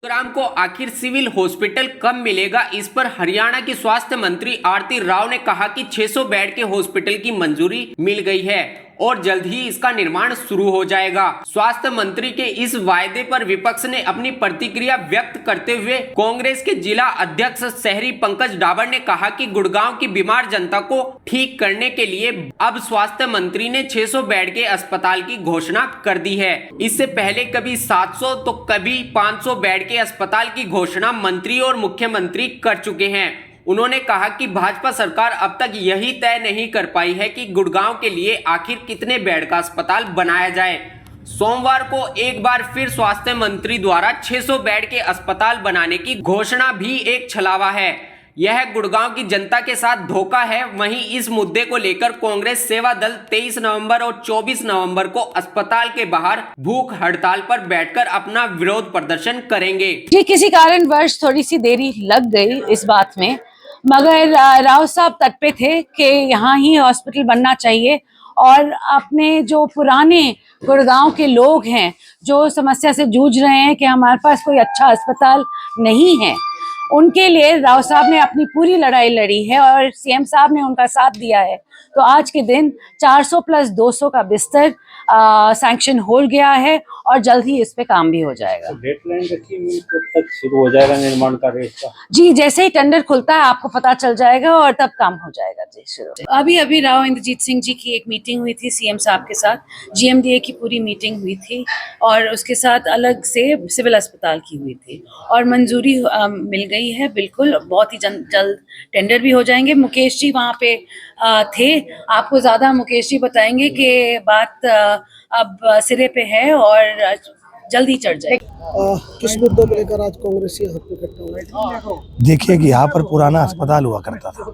गुरुग्राम को आखिर civil hospital कब मिलेगा, इस पर हरियाणा की स्वास्थ्य मंत्री आरती राव ने कहा कि 600 बेड के हॉस्पिटल की मंजूरी मिल गई है और जल्द ही इसका निर्माण शुरू हो जाएगा। स्वास्थ्य मंत्री के इस वायदे पर विपक्ष ने अपनी प्रतिक्रिया व्यक्त करते हुए कांग्रेस के जिला अध्यक्ष शहरी पंकज डाबर ने कहा कि गुड़गांव की बीमार जनता को ठीक करने के लिए अब स्वास्थ्य मंत्री ने 600 बेड के अस्पताल की घोषणा कर दी है। इससे पहले कभी 700 तो कभी 500 बेड के अस्पताल की घोषणा मंत्री और मुख्यमंत्री कर चुके हैं। उन्होंने कहा कि भाजपा सरकार अब तक यही तय नहीं कर पाई है कि गुड़गांव के लिए आखिर कितने बेड का अस्पताल बनाया जाए। सोमवार को एक बार फिर स्वास्थ्य मंत्री द्वारा 600 बेड के अस्पताल बनाने की घोषणा भी एक छलावा है। यह गुड़गांव की जनता के साथ धोखा है। वहीं इस मुद्दे को लेकर कांग्रेस सेवा दल 23 नवंबर और 24 नवंबर को अस्पताल के बाहर भूख हड़ताल पर बैठकर अपना विरोध प्रदर्शन करेंगे। ये किसी कारणवश थोड़ी सी देरी लग गई इस बात में, मगर राव साहब तट पे थे कि यहाँ ही हॉस्पिटल बनना चाहिए और अपने जो पुराने गुड़गांव के लोग हैं जो समस्या से जूझ रहे हैं कि हमारे पास कोई अच्छा अस्पताल नहीं है, उनके लिए राव साहब ने अपनी पूरी लड़ाई लड़ी है और सीएम साहब ने उनका साथ दिया है। तो आज के दिन 400 प्लस 200 का बिस्तर सैंक्शन हो गया है और जल्द ही इस पे काम भी हो जाएगा। तो डेडलाइन रखी हुई कब तक शुरू हो जाएगा निर्माण कार्य इसका? जी, जैसे ही टेंडर खुलता है आपको पता चल जाएगा और तब काम हो जाएगा। जी शुरू। अभी राव इंद्रजीत सिंह जी की एक मीटिंग हुई थी सीएम साहब के साथ, जीएमडीए की पूरी मीटिंग हुई थी और उसके साथ अलग से सिविल अस्पताल की हुई थी और मंजूरी मिल गई है। बिल्कुल बहुत ही जल्द टेंडर भी हो जाएंगे। मुकेश जी वहाँ पे थे, आपको ज्यादा मुकेश जी बताएंगे कि बात अब सिरे पे है और जल्दी चढ़ जाएगी। किस मुद्दों को लेकर आज कांग्रेस यहाँ पे इकट्ठा हुआ? देखिए कि यहाँ पर पुराना अस्पताल हुआ करता था,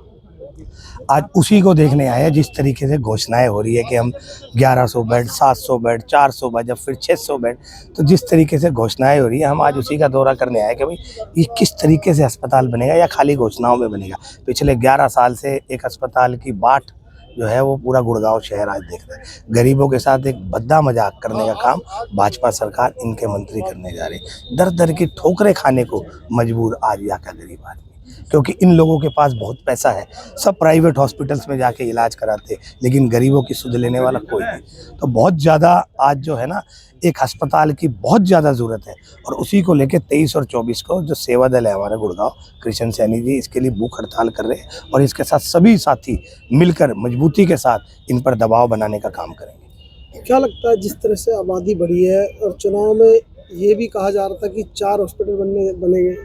आज उसी को देखने आए हैं। जिस तरीके से घोषणाएं हो रही है कि हम 1100 बेड, 700 बेड, 400 बेड, जब फिर 600 बेड, तो जिस तरीके से घोषणाएं हो रही है हम आज उसी का दौरा करने आए कि भाई ये किस तरीके से अस्पताल बनेगा या खाली घोषणाओं में बनेगा। पिछले 11 साल से एक अस्पताल की बाट जो है वो पूरा गुड़गांव शहर आज देख रहा है। गरीबों के साथ एक भद्दा मजाक करने का काम भाजपा सरकार, इनके मंत्री करने जा रहे हैं। दर दर की ठोकरें खाने को मजबूर आज यहाँ का गरीब आदमी, क्योंकि इन लोगों के पास बहुत पैसा है, सब प्राइवेट हॉस्पिटल्स में जाके इलाज कराते, लेकिन गरीबों की सुध लेने वाला कोई नहीं। तो बहुत ज़्यादा आज जो है ना एक अस्पताल की बहुत ज़्यादा ज़रूरत है और उसी को लेकर 23 और 24 को जो सेवा दल है हमारे गुड़गांव, कृष्ण सैनी जी इसके लिए भूख हड़ताल कर रहे हैं और इसके साथ सभी साथी मिलकर मजबूती के साथ इन पर दबाव बनाने का काम करेंगे। क्या लगता है जिस तरह से आबादी बढ़ी है और चुनाव में ये भी कहा जा रहा था कि 4 हॉस्पिटल बनेंगे,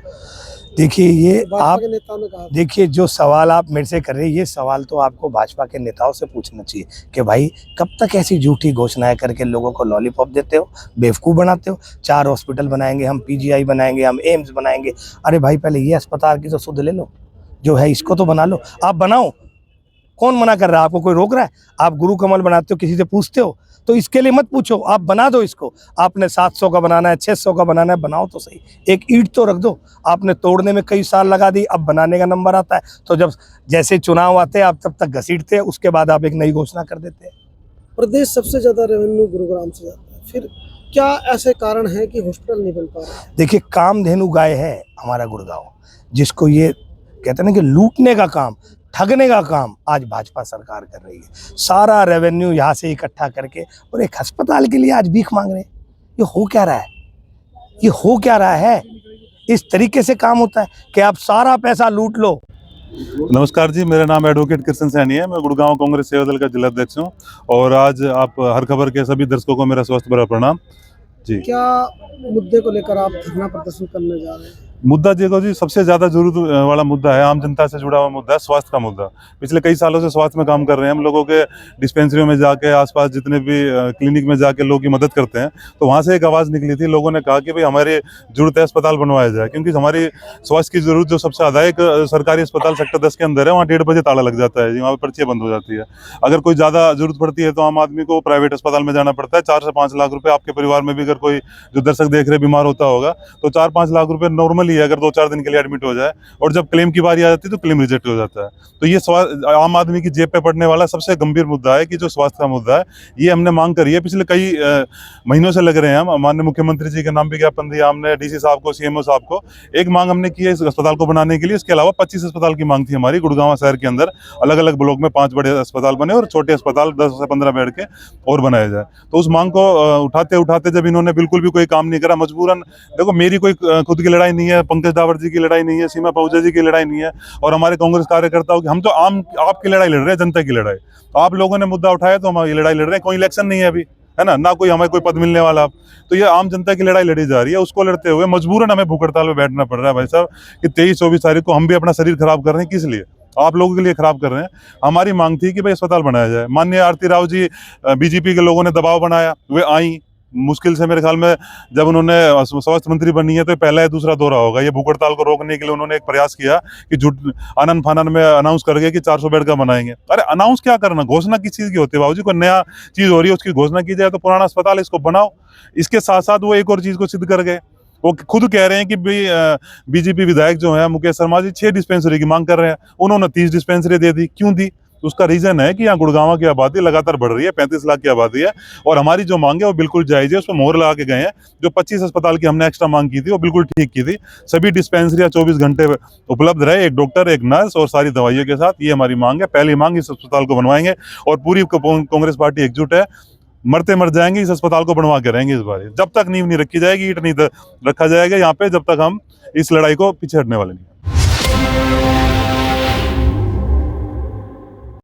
देखिए ये आप के नेताओं ने कहा, देखिए जो सवाल आप मेरे से कर रहे हैं ये सवाल तो आपको भाजपा के नेताओं से पूछना चाहिए कि भाई कब तक ऐसी झूठी घोषणाएं करके लोगों को लॉलीपॉप देते हो, बेवकूफ़ बनाते हो। 4 हॉस्पिटल बनाएंगे, हम पीजीआई बनाएंगे, हम एम्स बनाएंगे। अरे भाई पहले ये अस्पताल की तो सुध ले लो, जो है इसको तो बना लो। आप बनाओ, कौन मना कर रहा है? आपको कोई रोक रहा है? आप गुरु कमल बनाते हो, किसी से पूछते हो? तो इसके लिए मत पूछो, आप बना दो इसको। आपने 700 का बनाना है, 600 का बनाना है, बनाओ तो सही। एक ईंट तो रख दो। आपने तोड़ने में कई साल लगा दी, अब बनाने का नंबर आता है तो जब जैसे चुनाव आते हैं आप तब तक घसीटते हैं, उसके बाद आप एक नई घोषणा कर देते हैं। प्रदेश सबसे ज्यादा रेवेन्यू गुरुग्राम से जाता है, फिर क्या ऐसे कारण है कि हॉस्पिटल नहीं बन पा रहा है? देखिए कामधेनु गाय है हमारा गुड़गांव, जिसको ये कहते हैं ना कि लूटने का काम, ठगने का काम आज भाजपा सरकार कर रही है। सारा रेवेन्यू यहाँ से इकट्ठा करके और एक अस्पताल के लिए आज भीख मांग रहे हैं। ये हो क्या रहा है? ये हो क्या रहा है? इस तरीके से काम होता है कि आप सारा पैसा लूट लो। नमस्कार जी, मेरा नाम एडवोकेट कृष्ण सैनी है। मैं गुड़गांव कांग्रेस सेवा दल का जिला अध्यक्ष हूँ और आज आप हर खबर के सभी दर्शकों को मेरा स्वस्थ भरा प्रणाम जी। क्या मुद्दे को लेकर आप धरना प्रदर्शन करने जा रहे हैं? मुद्दा देखो जी, सबसे ज्यादा जरूरत वाला मुद्दा है, आम जनता से जुड़ा हुआ मुद्दा है, स्वास्थ्य का मुद्दा। पिछले कई सालों से स्वास्थ्य में काम कर रहे हैं हम। लोगों के डिस्पेंसरियों में जाके, आसपास जितने भी क्लिनिक में जाके लोगों की मदद करते हैं, तो वहाँ से एक आवाज़ निकली थी। लोगों ने कहा कि भाई हमारी जरूरत है अस्पताल बनवाया जाए, क्योंकि हमारी स्वास्थ्य की जरूरत जो सबसे ज़्यादा है, एक सरकारी अस्पताल सेक्टर 10 के अंदर है, वहाँ 1:30 बजे ताला लग जाता है जी, वहाँ पर पर्चियाँ बंद हो जाती है। अगर कोई ज़्यादा जरूरत पड़ती है तो आम आदमी को प्राइवेट अस्पताल में जाना पड़ता है। 4 से 5 लाख रुपये, आपके परिवार में भी अगर कोई जो दर्शक देख रहे बीमार होता होगा तो 4-5 लाख रुपये नॉर्मली नॉर्मल ही है, अगर 2-4 दिन के लिए एडमिट हो जाए, और जब क्लेम की बारी आ जाती है तो क्लेम रिजेक्ट हो जाता है। तो ये आम आदमी की जेब पे पड़ने वाला सबसे गंभीर मुद्दा है कि जो स्वास्थ्य का मुद्दा है, ये हमने मांग करी है पिछले कई महीनों से लग रहे हैं। हम माननीय मुख्यमंत्री जी के नाम भी ज्ञापन दिया हमने, डीसी साहब को, सीएमओ साहब को। एक मांग हमने की है इस अस्पताल को बनाने के लिए। इसके अलावा 25 अस्पताल की मांग थी हमारी। गुड़गांव शहर के अंदर अलग अलग ब्लॉक में 5 बड़े अस्पताल बने और छोटे अस्पताल 10 से 15 बेड के और बनाए जाए। तो उस मांग को उठाते उठाते जब इन्होंने बिल्कुल भी कोई काम नहीं करा, मजबूरन, देखो मेरी कोई खुद की लड़ाई नहीं है, पंकज डावर जी की लड़ाई नहीं है, सीमा पहुजा जी की लड़ाई नहीं है, और हमारे कांग्रेस कार्यकर्ताओं की, हम तो आपकी लड़ाई लड़ रहे हैं, जनता की लड़ाई। तो आप लोगों ने मुद्दा उठाया तो हम ये लड़ाई लड़ रहे हैं। कोई इलेक्शन नहीं है अभी, है ना कोई हमें कोई पद मिलने वाला। तो ये आम जनता की लड़ाई लड़ी जा रही है। उसको लड़ते हुए मजबूरन हमें भूख हड़ताल में बैठना पड़ रहा है भाई साहब, कि 23-24 तारीख को हम भी अपना शरीर खराब कर रहे हैं। किस लिए? आप लोगों के लिए खराब कर रहे हैं। हमारी मांग थी कि भाई अस्पताल बनाया जाए। माननीय आरती राव जी, बीजेपी के लोगों ने दबाव बनाया, वे आई मुश्किल से, मेरे ख्याल में जब उन्होंने स्वास्थ्य मंत्री बनी है तो पहला या दूसरा दौरा होगा। ये भूख हड़ताल को रोकने के लिए उन्होंने एक प्रयास किया कि झूठ आनन फानन में अनाउंस करके कि 400 बेड का बनाएंगे। अरे अनाउंस क्या करना, घोषणा किस चीज़ की होती है बाबूजी? कोई नया चीज़ हो रही है उसकी घोषणा की जाए तो पुराना अस्पताल इसको बनाओ। इसके साथ साथ वो एक और चीज़ को सिद्ध कर गए। वो खुद कह रहे हैं कि बीजेपी विधायक जो है मुकेश शर्मा जी 6 डिस्पेंसरी की मांग कर रहे हैं, उन्होंने 30 डिस्पेंसरी दे दी। क्यों दी? उसका रीजन है कि यहाँ गुड़गांव की आबादी लगातार बढ़ रही है, 35 लाख की आबादी है, और हमारी जो मांग है वो बिल्कुल जायज है। उस पर मोहर लगा के गए हैं। जो 25 अस्पताल की हमने एक्स्ट्रा मांग की थी वो बिल्कुल ठीक की थी। सभी डिस्पेंसरियाँ 24 घंटे उपलब्ध रहे, एक डॉक्टर, एक नर्स और सारी दवाइयों के साथ। ये हमारी मांग है। पहली मांग, इस अस्पताल को बनवाएंगे, और पूरी कांग्रेस पार्टी एकजुट है। मरते मर जाएंगे, इस अस्पताल को बनवा के रहेंगे इस बार। जब तक नींव नहीं रखी जाएगी, ईंट नहीं रखा जाएगा यहाँ पे, जब तक हम इस लड़ाई को पीछे हटने वाले नहीं।